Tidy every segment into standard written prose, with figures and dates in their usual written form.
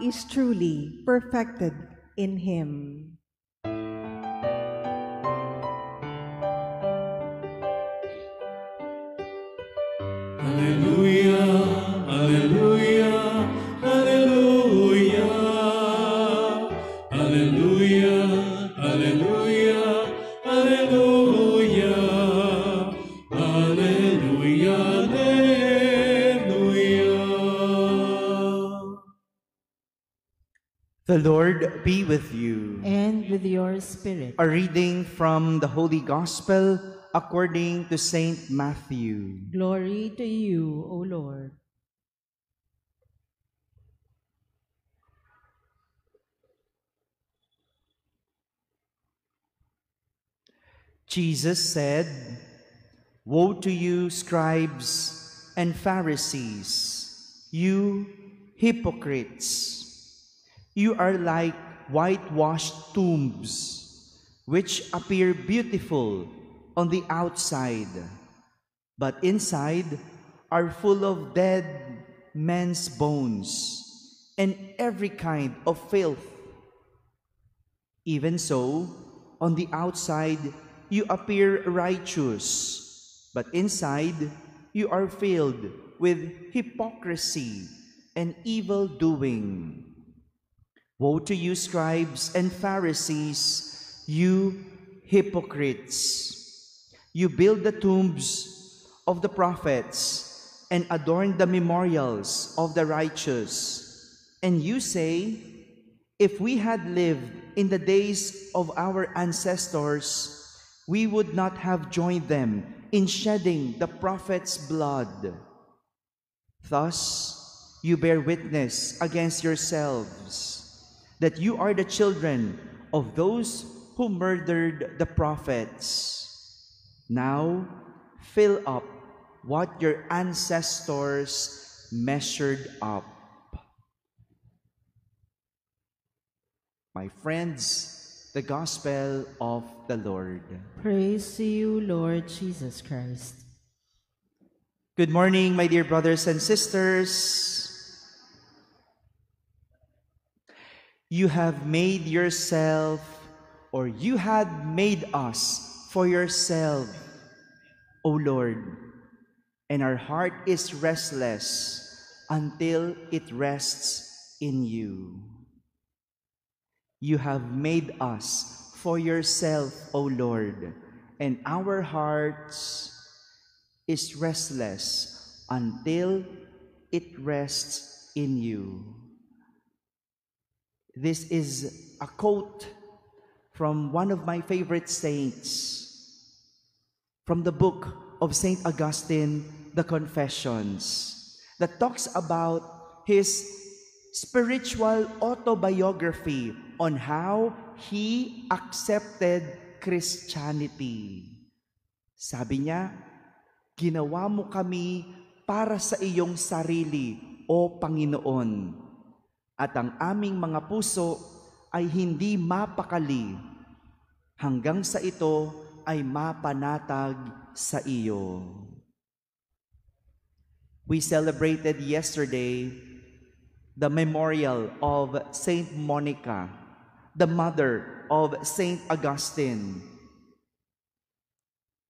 is truly perfected in him. Alleluia, alleluia, alleluia. Alleluia, alleluia, alleluia. Alleluia, alleluia. The Lord be with you. And with your spirit. A reading from the Holy Gospel according to Saint Matthew. Glory to you, O Lord. Jesus said, "Woe to you, scribes and Pharisees, you hypocrites! You are like whitewashed tombs, which appear beautiful on the outside, but inside are full of dead men's bones and every kind of filth. Even so, on the outside you appear righteous, but inside you are filled with hypocrisy and evil doing. Woe to you, scribes and Pharisees, you hypocrites! You build the tombs of the prophets and adorn the memorials of the righteous. And you say, if we had lived in the days of our ancestors, we would not have joined them in shedding the prophets' blood. Thus, you bear witness against yourselves that you are the children of those who murdered the prophets. Now, fill up what your ancestors measured up." My friends, the Gospel of the Lord. Praise to you, Lord Jesus Christ. Good morning, my dear brothers and sisters. You have made yourself, or you had made us for yourself, O Lord, and our heart is restless until it rests in you. You have made us for yourself, O Lord, and our hearts is restless until it rests in you. This is a quote from one of my favorite saints, from the book of Saint Augustine, The Confessions, that talks about his spiritual autobiography on how he accepted Christianity. Sabi niya, "Ginawa mo kami para sa iyong sarili, O Panginoon, at ang aming mga puso ay hindi mapakali hanggang sa ito ay mapanatag sa iyo." We celebrated yesterday the memorial of Saint Monica, the mother of Saint Augustine.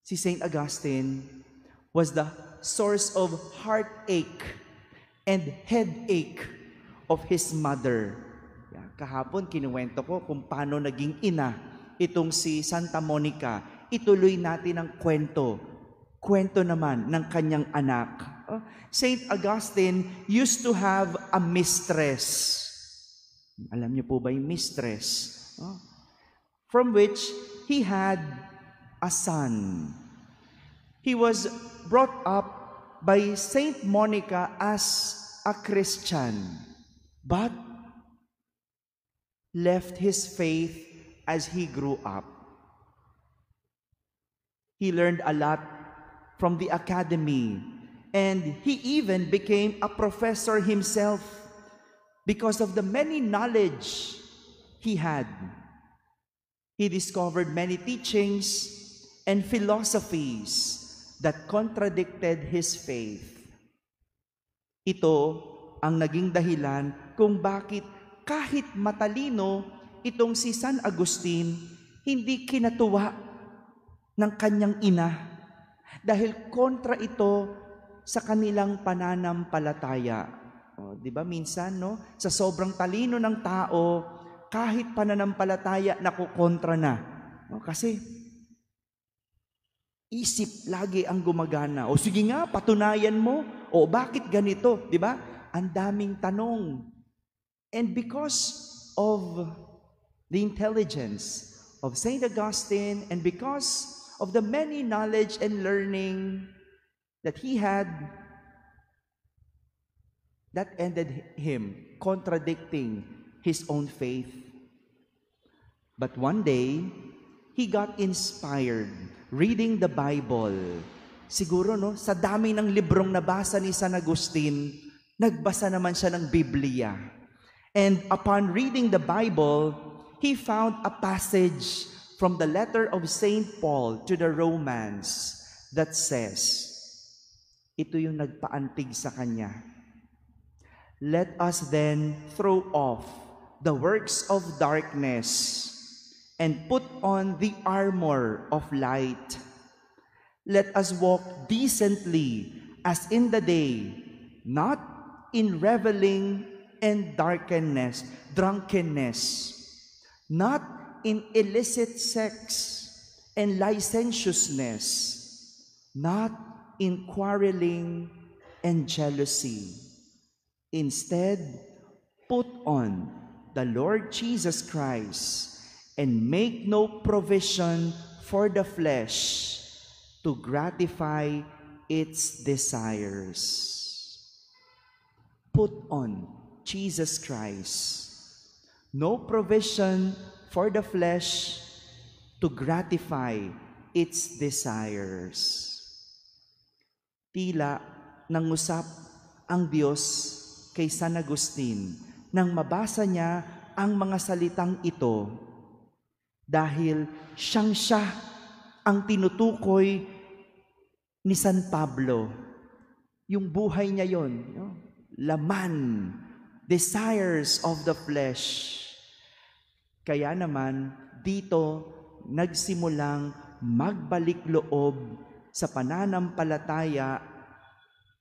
Si Saint Augustine was the source of heartache and headache of his mother. Kahapon kinuwento ko kung paano naging ina itong si Santa Monica. Ituloy natin ang kwento naman ng kanyang anak. Saint Augustine used to have a mistress. Alam niyo po ba yung mistress? From which he had a son. He was brought up by Saint Monica as a Christian, but left his faith as he grew up. He learned a lot from the academy, and he even became a professor himself because of the many knowledge he had. He discovered many teachings and philosophies that contradicted his faith. Ito ang naging dahilan kung bakit kahit matalino itong si San Agustin, hindi kinatuwa ng kanyang ina dahil kontra ito sa kanilang pananampalataya. O, di ba minsan, no? Sa sobrang talino ng tao, kahit pananampalataya, nakukontra na. No? Kasi isip lagi ang gumagana. O sige nga, patunayan mo. O bakit ganito? Di ba? Ang daming tanong. And because of the intelligence of Saint Augustine and because of the many knowledge and learning that he had, that ended him contradicting his own faith. But one day, he got inspired reading the Bible. Siguro, no, sa dami ng librong nabasa ni San Agustin, nagbasa naman siya ng Biblia. And upon reading the Bible, he found a passage from the letter of Saint Paul to the Romans that says, ito yung nagpaantig sa kanya. Let us then throw off the works of darkness and put on the armor of light. Let us walk decently as in the day, not in reveling and drunkenness, not in illicit sex and licentiousness, not in quarreling and jealousy. Instead, put on the Lord Jesus Christ and make no provision for the flesh to gratify its desires. Put on Jesus Christ. No provision for the flesh to gratify its desires. Tila nangusap ang Diyos kay San Agustin nang mabasa niya ang mga salitang ito dahil siya ang tinutukoy ni San Pablo. Yung buhay niya yon, no? Laman, desires of the flesh. Kaya naman, dito nagsimulang magbalik loob sa pananampalataya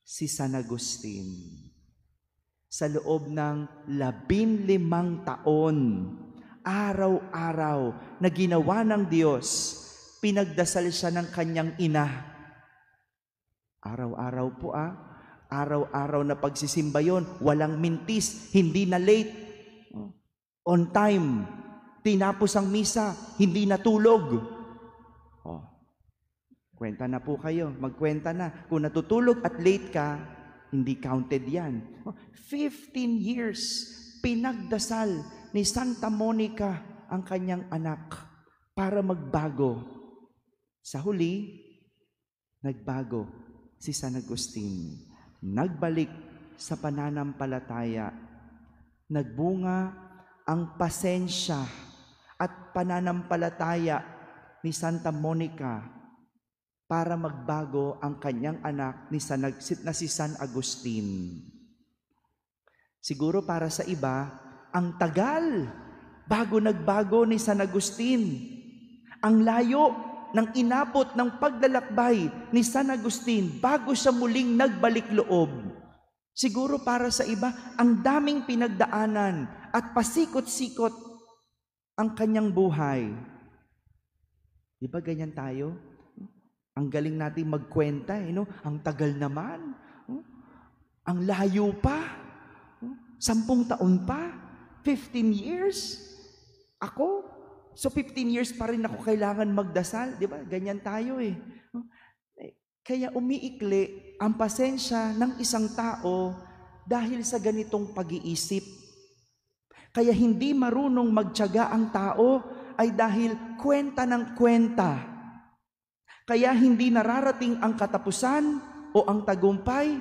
si San Agustin. Sa loob ng 15 taon, araw-araw na ginawa ng Diyos, pinagdasal siya ng kanyang ina. Araw-araw po araw-araw na pagsisimba yon, walang mintis, hindi na late, on time, tinapos ang misa, hindi natulog. Kwenta na po kayo, magkwenta na. Kung natutulog at late ka, hindi counted yan. 15 years, pinagdasal ni Santa Monica ang kanyang anak para magbago. Sa huli, nagbago si San Agustin. Nagbalik sa pananampalataya. Nagbunga ang pasensya at pananampalataya ni Santa Monica para magbago ang kanyang anak na si San Agustin. Siguro para sa iba, ang tagal bago nagbago ni San Agustin. Ang layo ng inabot ng paglalakbay ni San Agustin bago siya muling nagbalik loob. Siguro para sa iba, ang daming pinagdaanan at pasikot-sikot ang kanyang buhay. Di ba ganyan tayo? Ang galing natin magkwenta, no? Ang tagal naman. Ang layo pa. 10 taon pa. 15 years. Ako, so 15 years pa rin ako kailangan magdasal. Di ba? Ganyan tayo eh. Kaya umiikli ang pasensya ng isang tao dahil sa ganitong pag-iisip. Kaya hindi marunong magtiyaga ang tao ay dahil kwenta ng kwenta. Kaya hindi nararating ang katapusan o ang tagumpay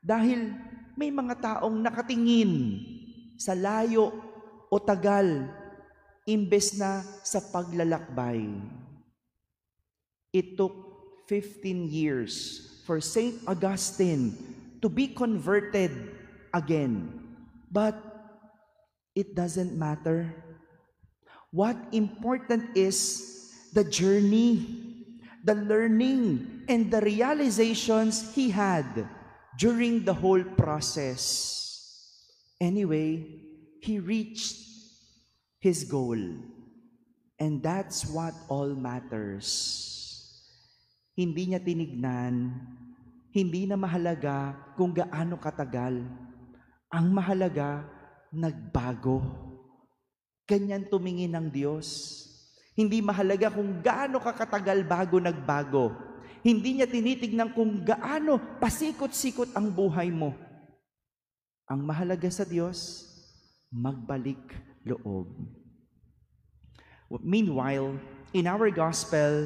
dahil may mga taong nakatingin sa layo o tagal imbes na sa paglalakbay. It took 15 years for Saint Augustine to be converted again. But it doesn't matter. What important is the journey, the learning, and the realizations he had during the whole process. Anyway, he reached his goal. And that's what all matters. Hindi niya tinignan, hindi na mahalaga kung gaano katagal. Ang mahalaga, nagbago. Ganyan tumingin ng Diyos. Hindi mahalaga kung gaano kakatagal bago nagbago. Hindi niya tinitignan kung gaano pasikot-sikot ang buhay mo. Ang mahalaga sa Diyos, magbalik loob. Meanwhile, in our gospel,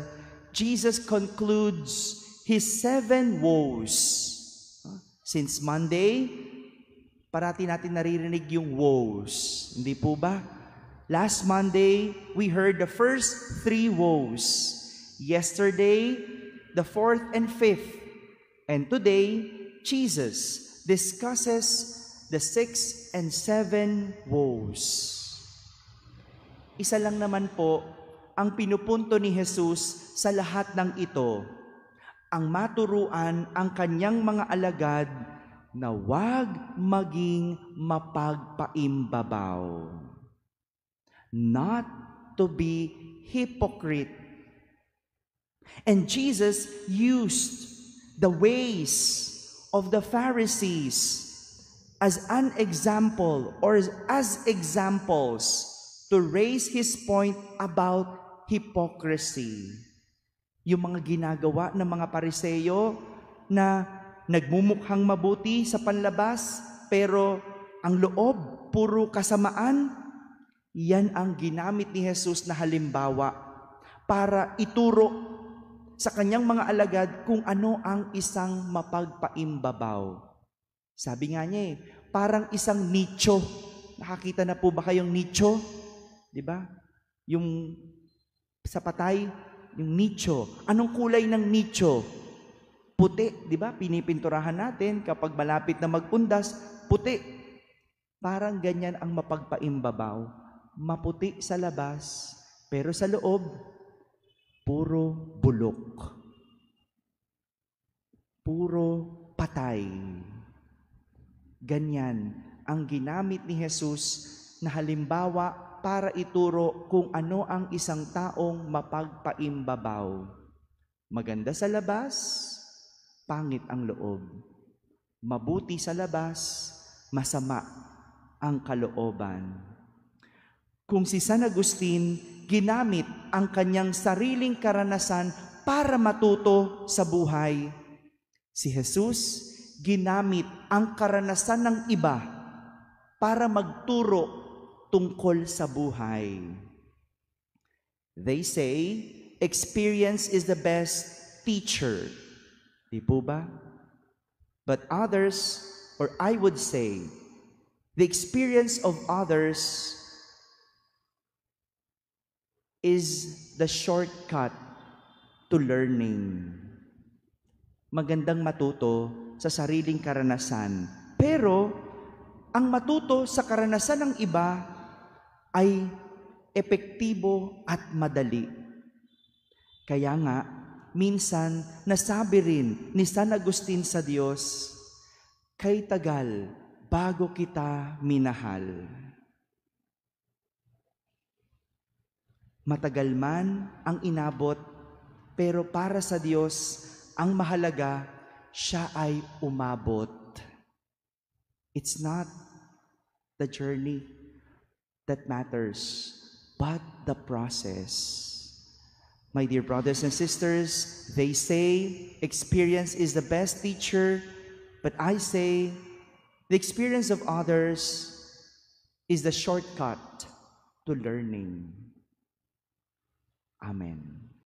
Jesus concludes his 7 woes. Since Monday, parati natin naririnig yung woes. Hindi po ba? Last Monday, we heard the first 3 woes. Yesterday, the 4th and 5th. And today, Jesus discusses the 6th and 7 woes. Isa lang naman po ang pinupunto ni Jesus sa lahat ng ito, ang maturuan ang kanyang mga alagad na huwag maging mapagpaimbabaw. Not to be hypocrite. And Jesus used the ways of the Pharisees as an example or as examples to raise his point about hypocrisy. Yung mga ginagawa ng mga Pariseo na nagmumukhang mabuti sa panlabas pero ang loob puro kasamaan, yan ang ginamit ni Jesus na halimbawa para ituro sa kanyang mga alagad kung ano ang isang mapagpaimbabaw. Sabi nga niya parang isang nicho. Nakakita na po ba kayong nicho? Di ba? Yung sa patay, yung nicho. Anong kulay ng nicho? Puti, di ba? Pinipinturahan natin kapag malapit na magpundas, puti. Parang ganyan ang mapagpaimbabaw. Maputi sa labas, pero sa loob, puro bulok. Puro patay. Ganyan ang ginamit ni Jesus na halimbawa para ituro kung ano ang isang taong mapagpaimbabaw. Maganda sa labas, pangit ang loob. Mabuti sa labas, masama ang kalooban. Kung si San Agustin ginamit ang kanyang sariling karanasan para matuto sa buhay, si Jesus ginamit ang karanasan ng iba para magturo tungkol sa buhay. They say, experience is the best teacher. Di po ba? But others, or I would say, the experience of others is the shortcut to learning. Magandang matuto sa sariling karanasan. Pero, ang matuto sa karanasan ng iba ay epektibo at madali. Kaya nga, minsan nasabi rin ni San Agustin sa Diyos, kay tagal bago kita minahal. Matagal man ang inabot, pero para sa Diyos, ang mahalaga, siya ay umabot. It's not the journey that matters, but the process. My dear brothers and sisters, they say experience is the best teacher, but I say the experience of others is the shortcut to learning. Amen.